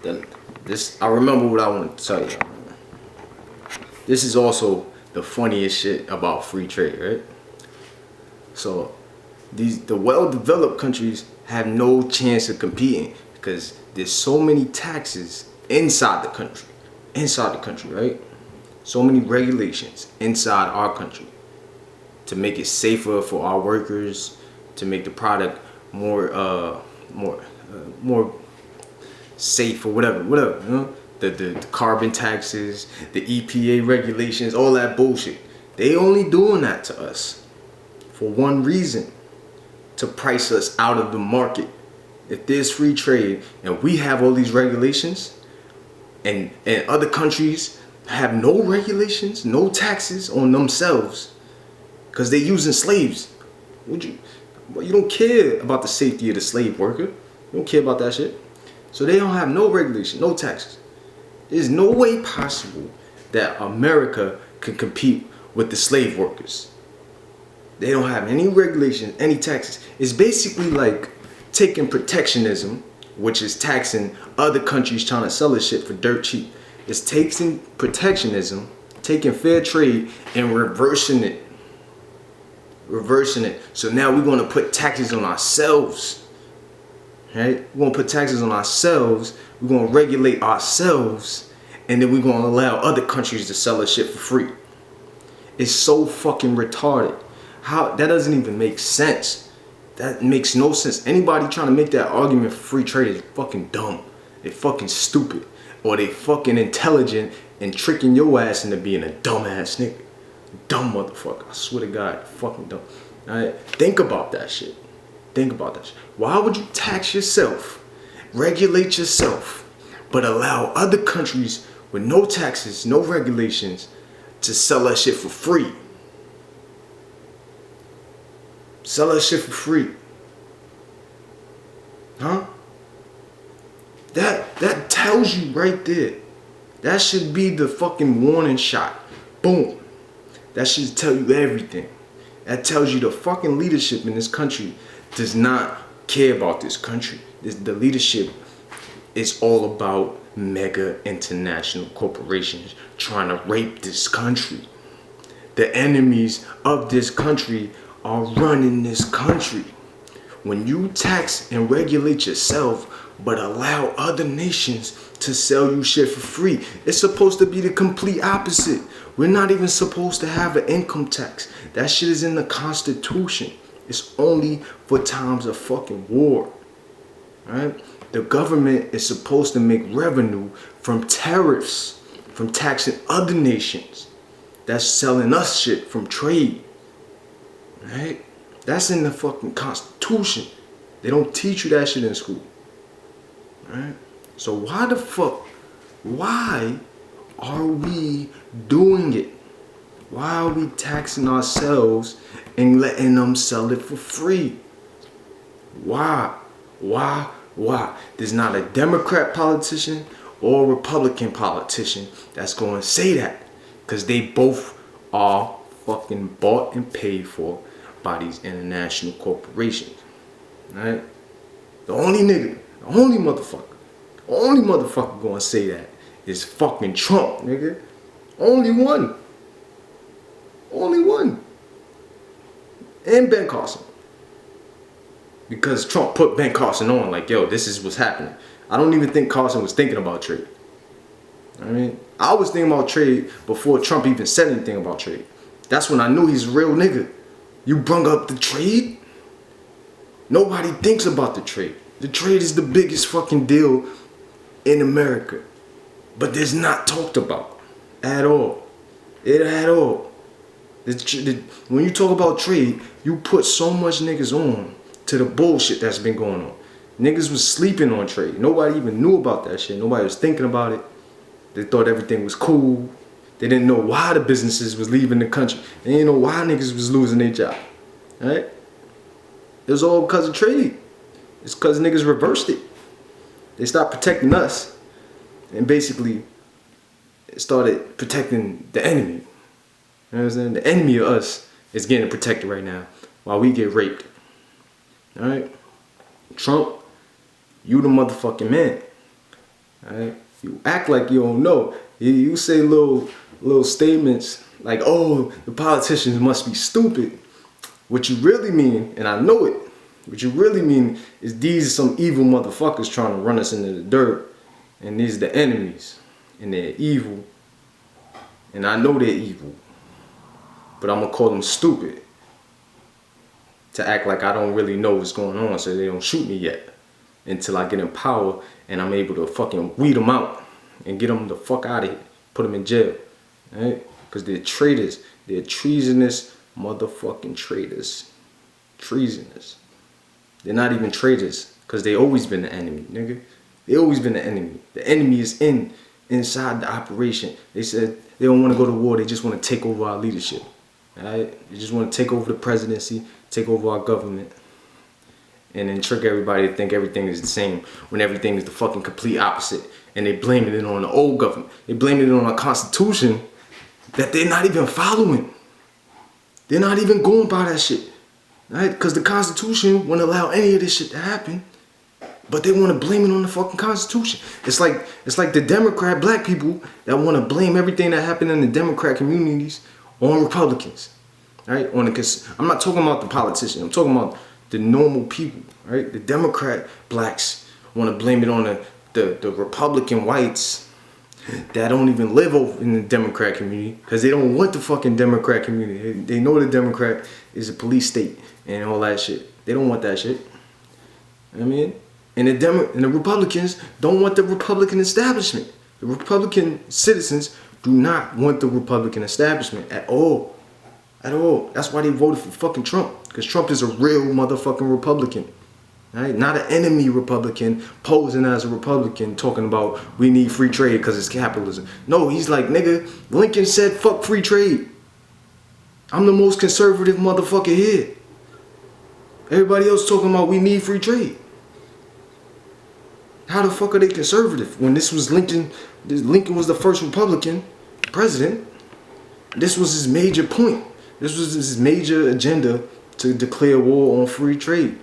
Then this, I remember what I wanted to tell you. This is also the funniest shit about free trade, right? So the well-developed countries have no chance of competing because there's so many taxes inside the country, right? So many regulations inside our country to make it safer for our workers, to make the product more safe or whatever, you know? The carbon taxes, the EPA regulations, all that bullshit. They only doing that to us for one reason, to price us out of the market. If there's free trade and we have all these regulations and other countries have no regulations, no taxes on themselves because they're using slaves, you don't care about the safety of the slave worker. You don't care about that shit. So they don't have no regulation, no taxes. There's no way possible that America can compete with the slave workers. They don't have any regulations, any taxes. It's basically like taking protectionism, which is taxing other countries trying to sell this shit for dirt cheap. It's taking protectionism, taking fair trade, and reversing it. So now we're going to put taxes on ourselves. Right? We're going to put taxes on ourselves. We're going to regulate ourselves. And then we're going to allow other countries to sell us shit for free. It's so fucking retarded. How that doesn't even make sense. That makes no sense. Anybody trying to make that argument for free trade is fucking dumb. They fucking stupid. Or they fucking intelligent and tricking your ass into being a dumbass nigga. Dumb motherfucker. I swear to God, fucking dumb. Alright? Think about that shit. Think about that shit. Why would you tax yourself, regulate yourself, but allow other countries with no taxes, no regulations to sell that shit for free? Sell that shit for free. Huh? That tells you right there. That should be the fucking warning shot. Boom. That should tell you everything. That tells you the fucking leadership in this country does not care about this country. The leadership is all about mega international corporations trying to rape this country. The enemies of this country are running this country. When you tax and regulate yourself but allow other nations to sell you shit for free, it's supposed to be the complete opposite. We're not even supposed to have an income tax. That shit is in the Constitution. It's only for times of fucking war. Right? The government is supposed to make revenue from tariffs, from taxing other nations that's selling us shit from trade. Right? That's in the fucking Constitution. They don't teach you that shit in school. Right? So why are we doing it? Why are we taxing ourselves and letting them sell it for free? Why? There's not a Democrat politician or a Republican politician that's going to say that, because they both are fucking bought and paid for by these international corporations. Right? The only motherfucker gonna say that is fucking Trump, nigga. Only one. And Ben Carson. Because Trump put Ben Carson on like, yo, this is what's happening. I don't even think Carson was thinking about trade. I was thinking about trade before Trump even said anything about trade. That's when I knew he's a real nigga. You brung up the trade? Nobody thinks about the trade. The trade is the biggest fucking deal in America. But it's not talked about at all. When you talk about trade, you put so much niggas on to the bullshit that's been going on. Niggas was sleeping on trade. Nobody even knew about that shit. Nobody was thinking about it. They thought everything was cool. They didn't know why the businesses was leaving the country. They didn't know why niggas was losing their job. Right? It was all because of trade. It's because niggas reversed it. They stopped protecting us and basically started protecting the enemy. You know what I'm saying? The enemy of us is getting protected right now while we get raped. Alright? Trump, you the motherfucking man. Alright? You act like you don't know. You say little statements like, oh, the politicians must be stupid. What you really mean, and I know it, what you really mean is these are some evil motherfuckers trying to run us into the dirt. And these are the enemies. And they're evil. And I know they're evil. But I'm gonna call them stupid. To act like I don't really know what's going on so they don't shoot me yet. Until I get in power and I'm able to fucking weed them out. And get them the fuck out of here. Put them in jail. Right? Because they're traitors. They're treasonous motherfucking traitors. Treasonous. They're not even traitors. Because they always been the enemy, nigga. They always been the enemy. The enemy is inside the operation. They said they don't want to go to war. They just want to take over our leadership. Right? They just want to take over the presidency. Take over our government. And then trick everybody to think everything is the same. When everything is the fucking complete opposite. And they blaming it on the old government. They blaming it on a constitution that they're not even following. They're not even going by that shit. Right? Because the Constitution wouldn't allow any of this shit to happen. But they want to blame it on the fucking Constitution. It's like the Democrat black people that want to blame everything that happened in the Democrat communities on Republicans. Right? I'm not talking about the politicians. I'm talking about the normal people. Right? The Democrat blacks want to blame it on the Republican whites that don't even live over in the Democrat community because they don't want the fucking Democrat community. They know the Democrat is a police state and all that shit. They don't want that shit. You know what I mean? And the Republicans don't want the Republican establishment. The Republican citizens do not want the Republican establishment at all. At all. That's why they voted for fucking Trump. Because Trump is a real motherfucking Republican. Right? Not an enemy Republican posing as a Republican talking about we need free trade because it's capitalism. No, he's like, nigga, Lincoln said fuck free trade. I'm the most conservative motherfucker here. Everybody else talking about we need free trade. How the fuck are they conservative when this was Lincoln? Lincoln was the first Republican president. This was his major point. This was his major agenda to declare war on free trade.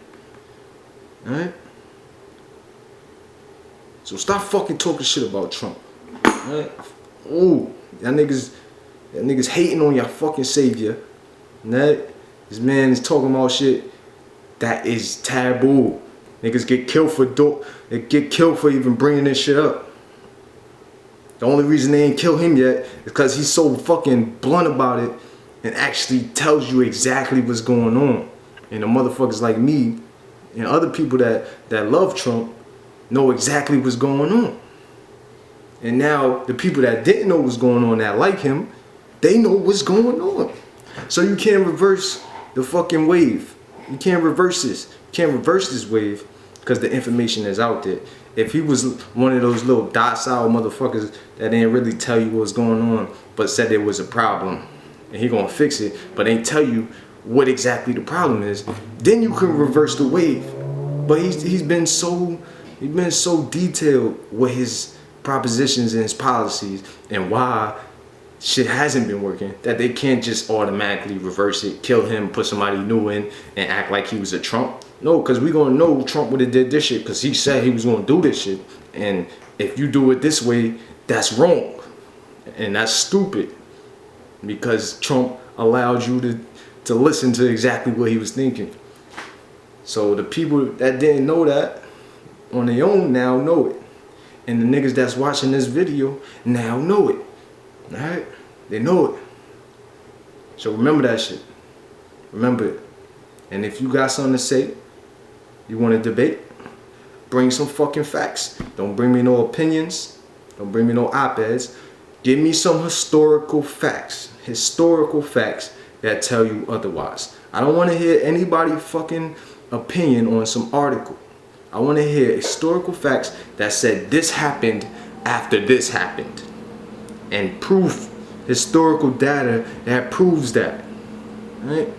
Alright? So stop fucking talking shit about Trump. Alright? Oh, y'all niggas hating on your fucking savior. Right? This man is talking about shit that is taboo. Niggas get killed they get killed for even bringing this shit up. The only reason they ain't kill him yet is because he's so fucking blunt about it and actually tells you exactly what's going on. And the motherfuckers like me and other people that love Trump know exactly what's going on. And now the people that didn't know what's going on that like him, they know what's going on. So you can't reverse the fucking wave. You can't reverse this. You can't reverse this wave because the information is out there. If he was one of those little docile motherfuckers that didn't really tell you what's going on but said there was a problem and he gonna fix it but ain't tell you what exactly the problem is, then you can reverse the wave. But he's been so detailed with his propositions and his policies and why shit hasn't been working that they can't just automatically reverse it, kill him, put somebody new in, and act like he was a Trump. No, because we gonna know Trump would have did this shit because he said he was gonna do this shit. And if you do it this way, that's wrong. And that's stupid. Because Trump allowed you to listen to exactly what he was thinking. So the people that didn't know that on their own now know it. And the niggas that's watching this video now know it. Alright? They know it. So remember that shit. Remember it. And if you got something to say, you want to debate, bring some fucking facts. Don't bring me no opinions. Don't bring me no op-eds. Give me some historical facts. Historical facts that tell you otherwise. I don't want to hear anybody fucking opinion on some article. I want to hear historical facts that said this happened after this happened. And proof, historical data that proves that. Right?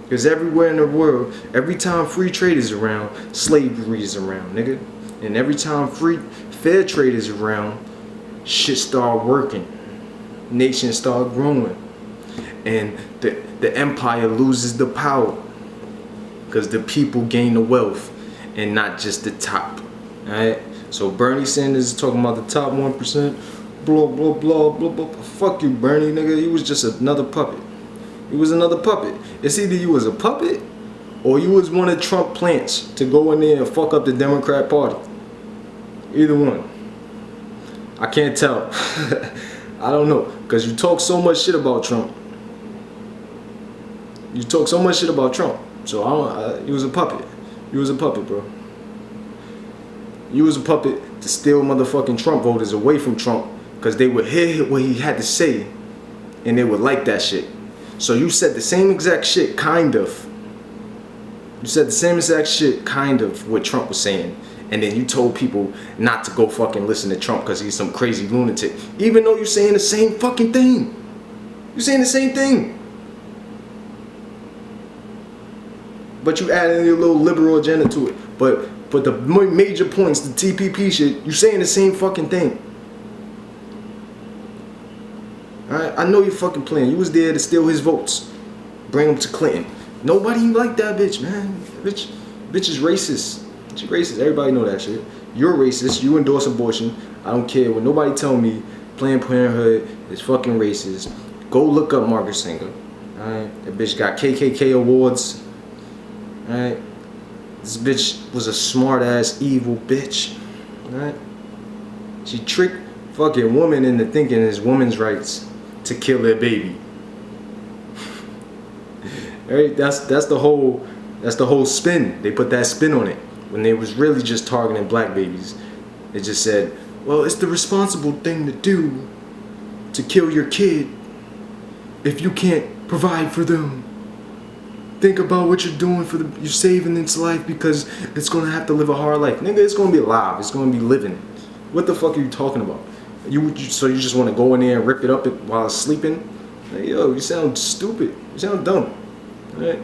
Because everywhere in the world, every time free trade is around, slavery is around, nigga. And every time fair trade is around, shit start working. Nations start growing. And the empire loses the power. Because the people gain the wealth and not just the top. Alright? So Bernie Sanders is talking about the top 1%, blah, blah, blah, blah, blah. Fuck you, Bernie, nigga. You was just another puppet. You was another puppet. It's either you was a puppet or you was one of Trump plants to go in there and fuck up the Democrat Party. Either one. I can't tell. I don't know. Because you talk so much shit about Trump. You talk so much shit about Trump. So you was a puppet. You was a puppet, bro. You was a puppet to steal motherfucking Trump voters away from Trump because they would hear what he had to say and they would like that shit. So you said the same exact shit, kind of. You said the same exact shit, kind of, what Trump was saying. And then you told people not to go fucking listen to Trump because he's some crazy lunatic. Even though you're saying the same fucking thing. You're saying the same thing. But you add in your little liberal agenda to it. But the major points, the TPP shit, you saying the same fucking thing. Alright, I know you're fucking playing. You was there to steal his votes. Bring him to Clinton. Nobody like that bitch, man. Bitch is racist. She racist. Everybody know that shit. You're racist. You endorse abortion. I don't care what nobody tell me. Planned Parenthood is fucking racist. Go look up Margaret Sanger. Alright, that bitch got KKK awards. Alright. This bitch was a smart ass evil bitch. Alright. She tricked fucking women into thinking it's women's rights to kill their baby. Alright, that's the whole spin. They put that spin on it when they was really just targeting black babies. They just said, well, it's the responsible thing to do to kill your kid if you can't provide for them. Think about what you're doing for you're saving its life because it's gonna have to live a hard life. Nigga, it's gonna be alive. It's gonna be living. What the fuck are you talking about? So you just want to go in there and rip it up while it's sleeping? Like, yo, you sound stupid. You sound dumb. All right?